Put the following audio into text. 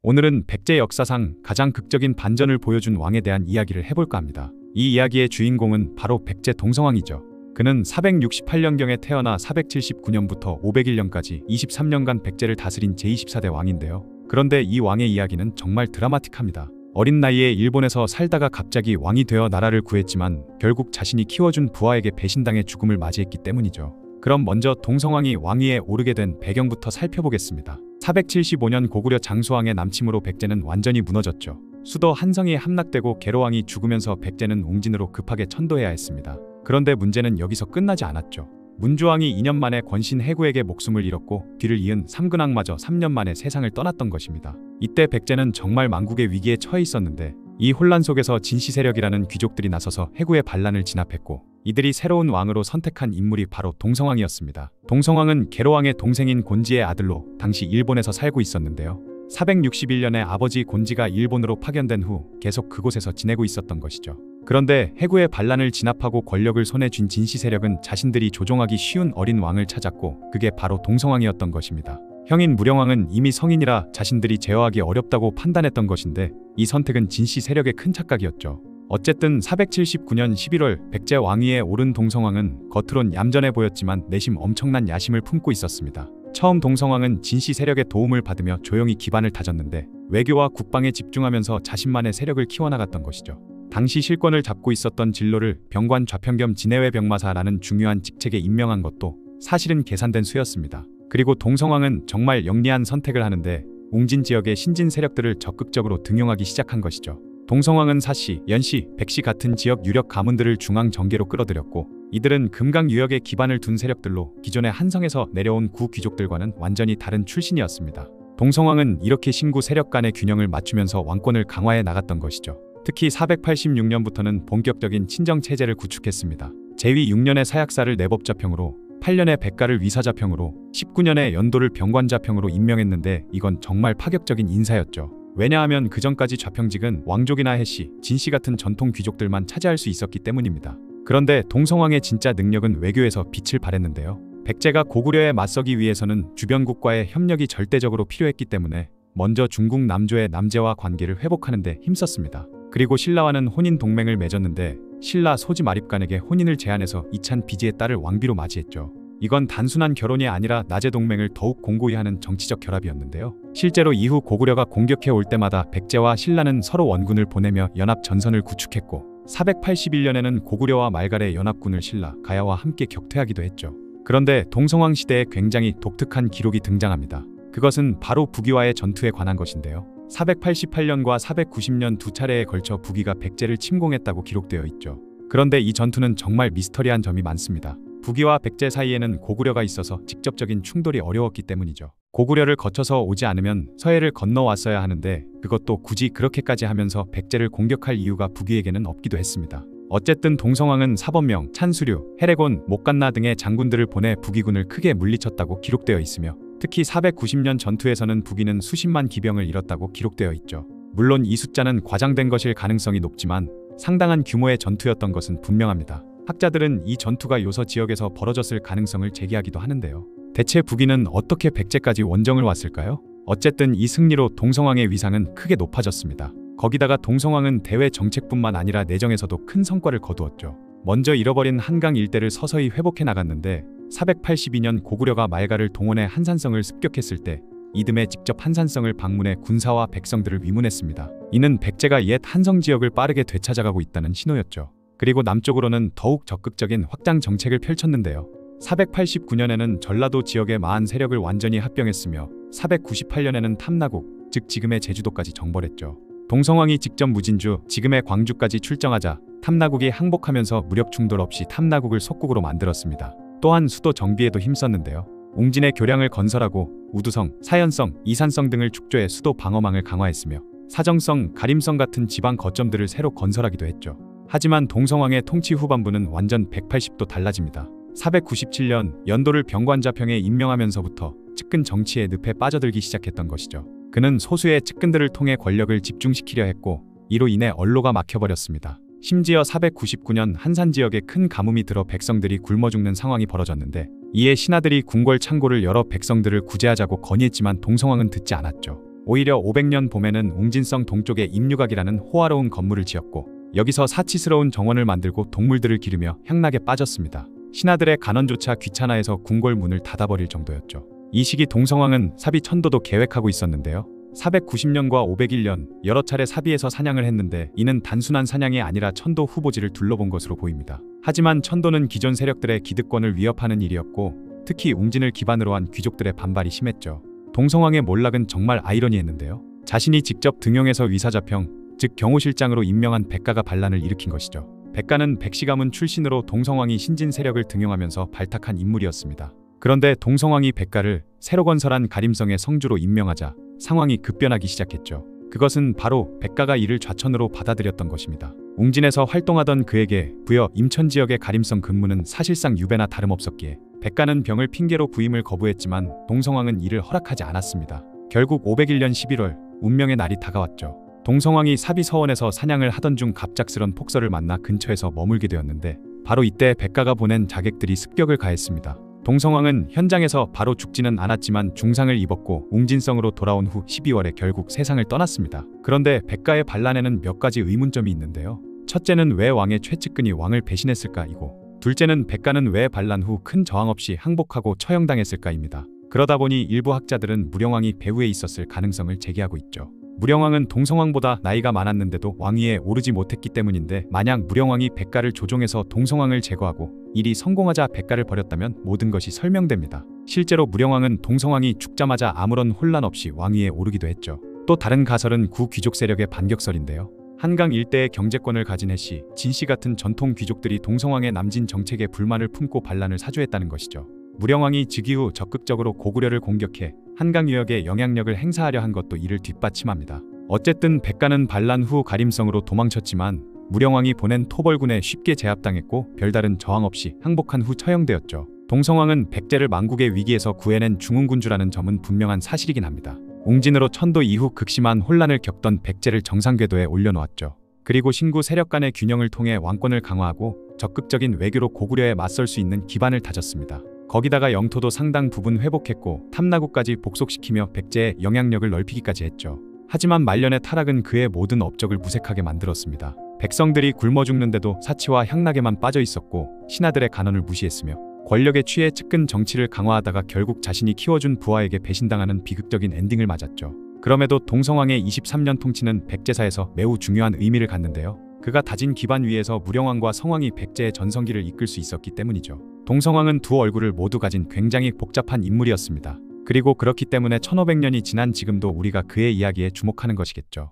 오늘은 백제 역사상 가장 극적인 반전을 보여준 왕에 대한 이야기를 해볼까 합니다. 이 이야기의 주인공은 바로 백제 동성왕이죠. 그는 468년경에 태어나 479년부터 501년까지 23년간 백제를 다스린 제24대 왕인데요. 그런데 이 왕의 이야기는 정말 드라마틱합니다. 어린 나이에 일본에서 살다가 갑자기 왕이 되어 나라를 구했지만 결국 자신이 키워준 부하에게 배신당해 죽음을 맞이했기 때문이죠. 그럼 먼저 동성왕이 왕위에 오르게 된 배경부터 살펴보겠습니다. 475년 고구려 장수왕의 남침으로 백제는 완전히 무너졌죠. 수도 한성이 함락되고 계로왕이 죽으면서 백제는 웅진으로 급하게 천도해야 했습니다. 그런데 문제는 여기서 끝나지 않았죠. 문주왕이 2년 만에 권신 해구에게 목숨을 잃었고 뒤를 이은 삼근왕마저 3년 만에 세상을 떠났던 것입니다. 이때 백제는 정말 만국의 위기에 처해 있었는데 이 혼란 속에서 진시 세력이라는 귀족들이 나서서 해구의 반란을 진압했고 이들이 새로운 왕으로 선택한 인물이 바로 동성왕이었습니다. 동성왕은 계로왕의 동생인 곤지의 아들로 당시 일본에서 살고 있었는데요. 461년에 아버지 곤지가 일본으로 파견된 후 계속 그곳에서 지내고 있었던 것이죠. 그런데 해구의 반란을 진압하고 권력을 손에 쥔 진시 세력은 자신들이 조종하기 쉬운 어린 왕을 찾았고 그게 바로 동성왕이었던 것입니다. 형인 무령왕은 이미 성인이라 자신들이 제어하기 어렵다고 판단했던 것인데 이 선택은 진시 세력의 큰 착각이었죠. 어쨌든 479년 11월 백제 왕위에 오른 동성왕은 겉으론 얌전해 보였지만 내심 엄청난 야심을 품고 있었습니다. 처음 동성왕은 진시 세력의 도움을 받으며 조용히 기반을 다졌는데 외교와 국방에 집중하면서 자신만의 세력을 키워나갔던 것이죠. 당시 실권을 잡고 있었던 진로를 병관 좌평 겸 진해외 병마사라는 중요한 직책에 임명한 것도 사실은 계산된 수였습니다. 그리고 동성왕은 정말 영리한 선택을 하는데 웅진 지역의 신진 세력들을 적극적으로 등용하기 시작한 것이죠. 동성왕은 사시, 연시, 백시 같은 지역 유력 가문들을 중앙 정계로 끌어들였고 이들은 금강 유역에 기반을 둔 세력들로 기존의 한성에서 내려온 구 귀족들과는 완전히 다른 출신이었습니다. 동성왕은 이렇게 신구 세력 간의 균형을 맞추면서 왕권을 강화해 나갔던 것이죠. 특히 486년부터는 본격적인 친정체제를 구축했습니다. 제위 6년에 사약사를 내법좌평으로 8년에 백가를 위사좌평으로 19년에 연도를 병관좌평으로 임명했는데 이건 정말 파격적인 인사였죠. 왜냐하면 그전까지 좌평직은 왕족이나 해씨, 진씨 같은 전통 귀족들만 차지할 수 있었기 때문입니다. 그런데 동성왕의 진짜 능력은 외교에서 빛을 발했는데요. 백제가 고구려에 맞서기 위해서는 주변국과의 협력이 절대적으로 필요했기 때문에 먼저 중국 남조의 남제와 관계를 회복하는 데 힘썼습니다. 그리고 신라와는 혼인 동맹을 맺었는데 신라 소지 마립간에게 혼인을 제안해서 이찬 비지의 딸을 왕비로 맞이했죠. 이건 단순한 결혼이 아니라 나제 동맹을 더욱 공고히 하는 정치적 결합이었는데요. 실제로 이후 고구려가 공격해 올 때마다 백제와 신라는 서로 원군을 보내며 연합 전선을 구축했고 481년에는 고구려와 말갈의 연합군을 신라, 가야와 함께 격퇴하기도 했죠. 그런데 동성왕 시대에 굉장히 독특한 기록이 등장합니다. 그것은 바로 북위와의 전투에 관한 것인데요. 488년과 490년 두 차례에 걸쳐 북위가 백제를 침공했다고 기록되어 있죠. 그런데 이 전투는 정말 미스터리한 점이 많습니다. 북위와 백제 사이에는 고구려가 있어서 직접적인 충돌이 어려웠기 때문이죠. 고구려를 거쳐서 오지 않으면 서해를 건너왔어야 하는데 그것도 굳이 그렇게까지 하면서 백제를 공격할 이유가 북위에게는 없기도 했습니다. 어쨌든 동성왕은 사범명, 찬수류, 해레곤, 목간나 등의 장군들을 보내 북위군을 크게 물리쳤다고 기록되어 있으며 특히 490년 전투에서는 북위는 수십만 기병을 잃었다고 기록되어 있죠. 물론 이 숫자는 과장된 것일 가능성이 높지만 상당한 규모의 전투였던 것은 분명합니다. 학자들은 이 전투가 요서 지역에서 벌어졌을 가능성을 제기하기도 하는데요. 대체 북위는 어떻게 백제까지 원정을 왔을까요? 어쨌든 이 승리로 동성왕의 위상은 크게 높아졌습니다. 거기다가 동성왕은 대외 정책뿐만 아니라 내정에서도 큰 성과를 거두었죠. 먼저 잃어버린 한강 일대를 서서히 회복해 나갔는데 482년 고구려가 말갈을 동원해 한산성을 습격했을 때 이듬해 직접 한산성을 방문해 군사와 백성들을 위문했습니다. 이는 백제가 옛 한성 지역을 빠르게 되찾아가고 있다는 신호였죠. 그리고 남쪽으로는 더욱 적극적인 확장 정책을 펼쳤는데요. 489년에는 전라도 지역의 마한 세력을 완전히 합병했으며 498년에는 탐나국, 즉 지금의 제주도까지 정벌했죠. 동성왕이 직접 무진주, 지금의 광주까지 출정하자 탐나국이 항복하면서 무력 충돌 없이 탐나국을 속국으로 만들었습니다. 또한 수도 정비에도 힘썼는데요. 웅진의 교량을 건설하고 우두성, 사연성, 이산성 등을 축조해 수도 방어망을 강화했으며 사정성, 가림성 같은 지방 거점들을 새로 건설하기도 했죠. 하지만 동성왕의 통치 후반부는 완전 180도 달라집니다. 497년 연도를 병관좌평에 임명하면서부터 측근 정치의 늪에 빠져들기 시작했던 것이죠. 그는 소수의 측근들을 통해 권력을 집중시키려 했고 이로 인해 언로가 막혀버렸습니다. 심지어 499년 한산 지역에 큰 가뭄이 들어 백성들이 굶어 죽는 상황이 벌어졌는데 이에 신하들이 궁궐 창고를 열어 백성들을 구제하자고 건의했지만 동성왕은 듣지 않았죠. 오히려 500년 봄에는 웅진성 동쪽에 임류각이라는 호화로운 건물을 지었고 여기서 사치스러운 정원을 만들고 동물들을 기르며 향락에 빠졌습니다. 신하들의 간언조차 귀찮아해서 궁궐 문을 닫아버릴 정도였죠. 이 시기 동성왕은 사비 천도도 계획하고 있었는데요. 490년과 501년 여러 차례 사비에서 사냥을 했는데 이는 단순한 사냥이 아니라 천도 후보지를 둘러본 것으로 보입니다. 하지만 천도는 기존 세력들의 기득권을 위협하는 일이었고 특히 웅진을 기반으로 한 귀족들의 반발이 심했죠. 동성왕의 몰락은 정말 아이러니했는데요. 자신이 직접 등용해서 위사자평, 즉 경호실장으로 임명한 백가가 반란을 일으킨 것이죠. 백가는 백시가문 출신으로 동성왕이 신진 세력을 등용하면서 발탁한 인물이었습니다. 그런데 동성왕이 백가를 새로 건설한 가림성의 성주로 임명하자 상황이 급변하기 시작했죠. 그것은 바로 백가가 이를 좌천으로 받아들였던 것입니다. 웅진에서 활동하던 그에게 부여 임천 지역의 가림성 근무는 사실상 유배나 다름없었기에 백가는 병을 핑계로 부임을 거부했지만 동성왕은 이를 허락하지 않았습니다. 결국 501년 11월 운명의 날이 다가왔죠. 동성왕이 사비 서원에서 사냥을 하던 중 갑작스런 폭설을 만나 근처에서 머물게 되었는데 바로 이때 백가가 보낸 자객들이 습격을 가했습니다. 동성왕은 현장에서 바로 죽지는 않았지만 중상을 입었고 웅진성으로 돌아온 후 12월에 결국 세상을 떠났습니다. 그런데 백가의 반란에는 몇 가지 의문점이 있는데요. 첫째는 왜 왕의 최측근이 왕을 배신했을까이고 둘째는 백가는 왜 반란 후 큰 저항 없이 항복하고 처형당했을까입니다. 그러다 보니 일부 학자들은 무령왕이 배후에 있었을 가능성을 제기하고 있죠. 무령왕은 동성왕보다 나이가 많았는데도 왕위에 오르지 못했기 때문인데 만약 무령왕이 백가를 조종해서 동성왕을 제거하고 일이 성공하자 백가를 버렸다면 모든 것이 설명됩니다. 실제로 무령왕은 동성왕이 죽자마자 아무런 혼란 없이 왕위에 오르기도 했죠. 또 다른 가설은 구 귀족 세력의 반격설인데요. 한강 일대의 경제권을 가진 해씨, 진씨 같은 전통 귀족들이 동성왕의 남진 정책에 불만을 품고 반란을 사주했다는 것이죠. 무령왕이 즉위 후 적극적으로 고구려를 공격해 한강 유역에 영향력을 행사하려 한 것도 이를 뒷받침합니다. 어쨌든 백가는 반란 후 가림성으로 도망쳤지만 무령왕이 보낸 토벌군에 쉽게 제압당했고 별다른 저항 없이 항복한 후 처형되었죠. 동성왕은 백제를 망국의 위기에서 구해낸 중흥군주라는 점은 분명한 사실이긴 합니다. 웅진으로 천도 이후 극심한 혼란을 겪던 백제를 정상궤도에 올려놓았죠. 그리고 신구 세력 간의 균형을 통해 왕권을 강화하고 적극적인 외교로 고구려에 맞설 수 있는 기반을 다졌습니다. 거기다가 영토도 상당 부분 회복했고 탐나구까지 복속시키며 백제의 영향력을 넓히기까지 했죠. 하지만 말년의 타락은 그의 모든 업적을 무색하게 만들었습니다. 백성들이 굶어 죽는데도 사치와 향락에만 빠져 있었고 신하들의 간언을 무시했으며 권력에 취해 측근 정치를 강화하다가 결국 자신이 키워준 부하에게 배신당하는 비극적인 엔딩을 맞았죠. 그럼에도 동성왕의 23년 통치는 백제사에서 매우 중요한 의미를 갖는데요. 그가 다진 기반 위에서 무령왕과 성왕이 백제의 전성기를 이끌 수 있었기 때문이죠. 동성왕은 두 얼굴을 모두 가진 굉장히 복잡한 인물이었습니다. 그리고 그렇기 때문에 1500년이 지난 지금도 우리가 그의 이야기에 주목하는 것이겠죠.